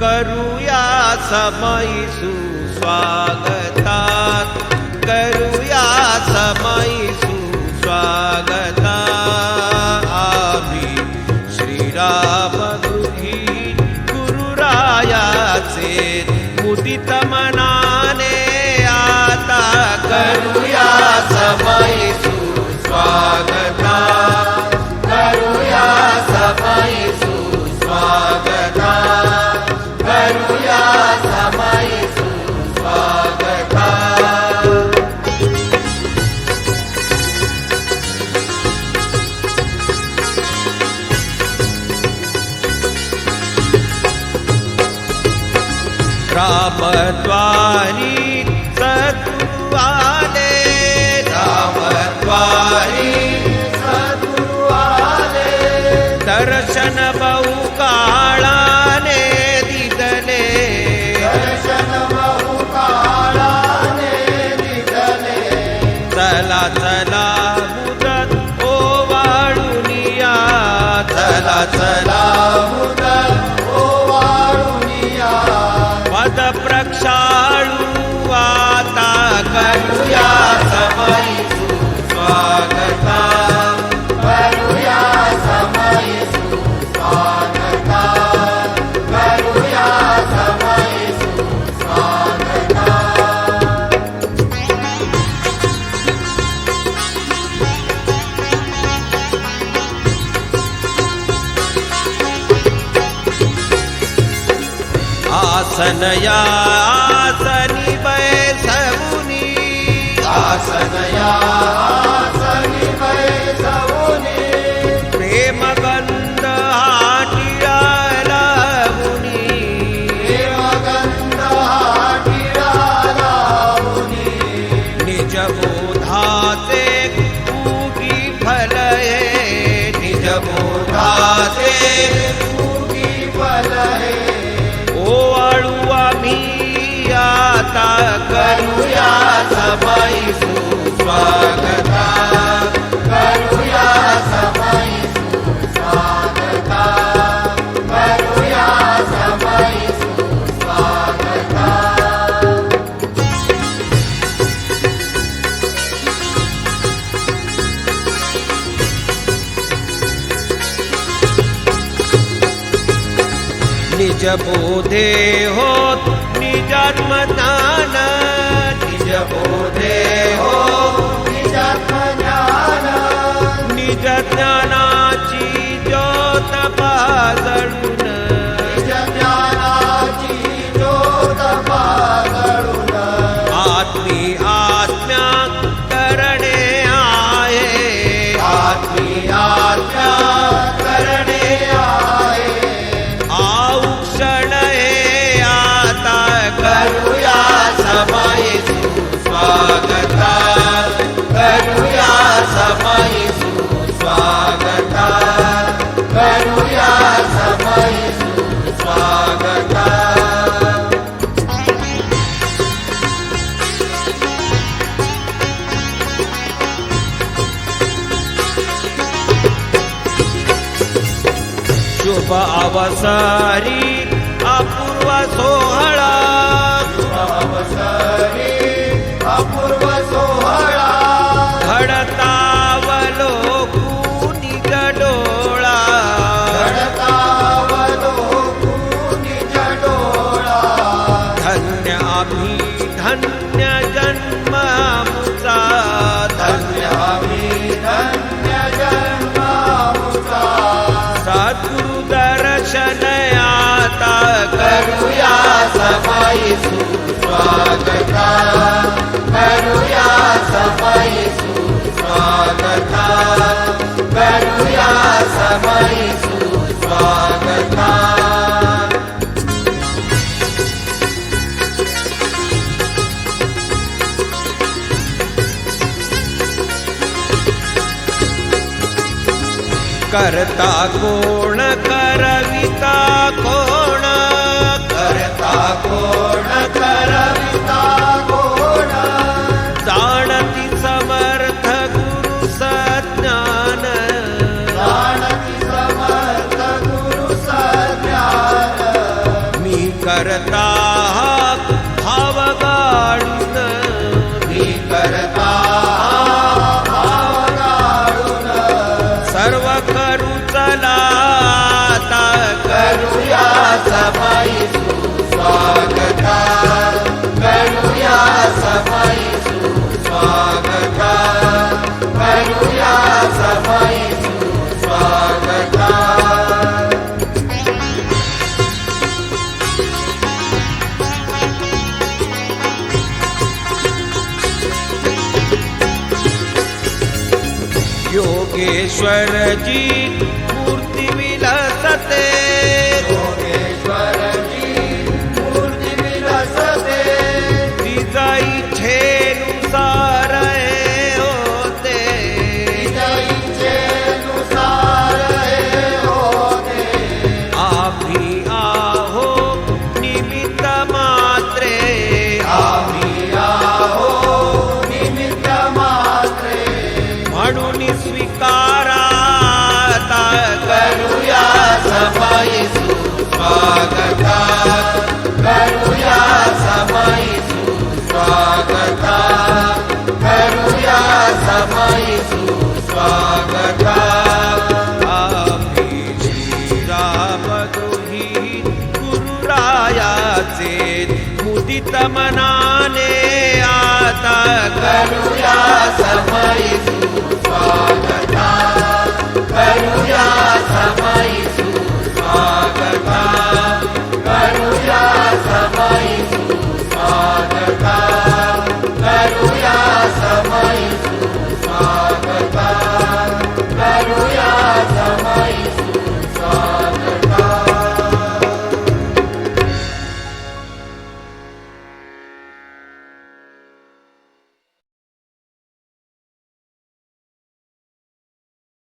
करूया समयी सुस्वागतात, करूया समयी सुस्वागता. आम्ही श्रीराम गृही गुरुरायाचे मुदित मनाने आता करूया समयी सुस्वागता, करूया समयी सुस्वागता, करूया समयी सुस्वागता. रामद्वारी सद्गुरु आले, रामद्वारी सद्गुरु आले. दर्शन बहुकाळाने दिदले, दर्शन बहुकाळाने दिदले. चला चला मुदत ओवाळूनिया, चला चला मुदत ओवाळूनिया. पद प्रक्षाळू आता करूया समयी सुस्वागता, करूया समयी सुस्वागता, करूया समयी सुस्वागता. आसन या आसनी बैसवुनी, आसन या आसनी बैसवुनी. प्रेमगंध हाटिळा लावुनी, प्रेमगंध हाटिळा लावुनी. निज बोधाचे उगी फलये, निज बोधाचे उगी फलये. ओवाळू आम्ही आता करूया समयी सुस्वागता, करूया समयी सुस्वागता, करूया समयी सुस्वागता. निज बोधे होत निजात्मज्ञान, निज बोधे हो निजात्मज्ञान. निज ज्ञानाची ज्योत पाजळून, निज ज्ञानाची ज्योत पाजळून. आत्मी आत्म्या करणे आहे, आत्मी आत्म्या करणे आहे. क्षण हे आता करूया समयी सुस्वागता, करूया समयी सुस्वागता, करूया समयी सुस्वागता. शुभ अवसरी अपूर्व सोहळा, शुभ अवसरी अपूर्व सोहळा. घडतावलोकून निज डोळा, घडतावलोकून निज डोळा. धन्य आम्ही धन्य जन्म आमचा, धन्य आम्ही धन्य जन्म आमचा. सद्गुरु दर्शन आता करूया समयी सुस्वागता, करूया समयी सुस्वागता, करूया समयी सुस्वागता. करता कोण करविता कोण, करता कोण करविता कोण. जाणती समर्थ गुरु सज्ञान, जाणती समर्थ गुरु सज्ञान. मी करू चला आता करूया सभाई सुस्वागता, करूया सभाई सुस्वागता, करूया सभाई सुस्वागता. योगेश्वर जी मूर्ती विलसते, योगेश्वर जी मूर्ती विलसते, तिचा इच्छेनुसार हे होते, तिच्या इच्छेनुसार हे होते. आम्ही आहो निमित्त मात्रे, आम्ही आहो निमित्त मात्रे, म्हणून स्वीकारा आता करूया सभाई सुस्वागता, करूया सभाई सुस्वागता, करूया सभाई सुस्वागता.